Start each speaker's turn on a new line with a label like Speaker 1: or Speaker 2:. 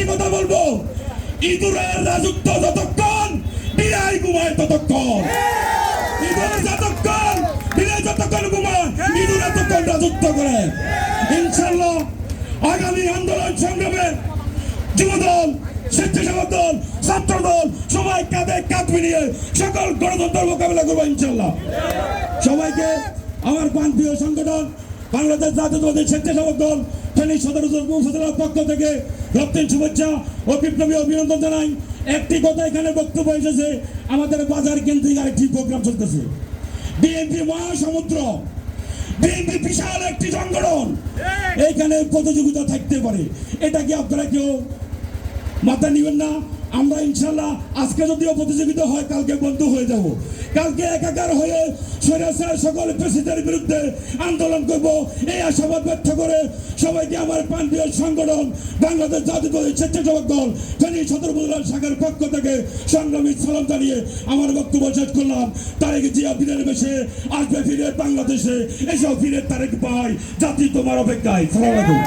Speaker 1: একটি কথা বলবো, ইঁদুরের রাজত্ব যতক্ষণ বিড়াল ঘুমায় ততক্ষণ, ইঁদুর যতক্ষণ বিড়াল যতক্ষণ ঘুমায় ইঁদুর ততক্ষণ রাজত্ব করে। ইনশাল্লাহ আগামী আন্দোলন সংগ্রামে যুবদল, স্বেচ্ছাসেবক দল, ছাত্র দল সবাই কাঁধে কাঁধ মিলিয়ে সকল গণতন্ত্র মোকাবেলা করবো ইনশাল্লাহ। সবাইকে আমার প্রান্তীয় সংগঠন বাংলাদেশ জাতীয়তাবাদী স্বেচ্ছাসেবক দল ফেনী সদর উপজেলার পক্ষ থেকে রক্তিম শুভেচ্ছা ও বিপ্লবী অভিনন্দন জানাই। একটি কথা এখানে বক্তব্য এসেছে, আমাদের বাজার কেন্দ্রিক আরেকটি প্রোগ্রাম চলতেছে। বিএনপি মহাসমুদ্র, বিএনপি বিশাল একটি সংগঠন, এইখানে প্রতিযোগিতা থাকতে পারে, এটা কি আপনারা কেউ মাথা নিবেন না? আমরা ইনশাল্লাহ আজকে যদিও প্রতিযোগিতা হয় কালকে বন্ধ হয়ে যাব, কালকে একাকার হয়ে স্বৈরাচার সকল প্রেসিডেন্টের বিরুদ্ধে আন্দোলন করব। এই আশাবাদ ব্যক্ত করে সবাইকে আমার প্রান্তীয় সংগঠন বাংলাদেশ জাতীয়তাবাদী স্বেচ্ছাসেবক দল ফেনী সদর উপজেলা শাখার পক্ষ থেকে সংগ্রামী সালাম জানিয়ে আমার বক্তব্য শেষ করলাম। তারেক জিয়া দিনের বেশে আসবে ফিরে বাংলাদেশে, এসব ফিরে তারেক ভাই, জাতি তোমার অপেক্ষায়। সালাম আলাইকুম।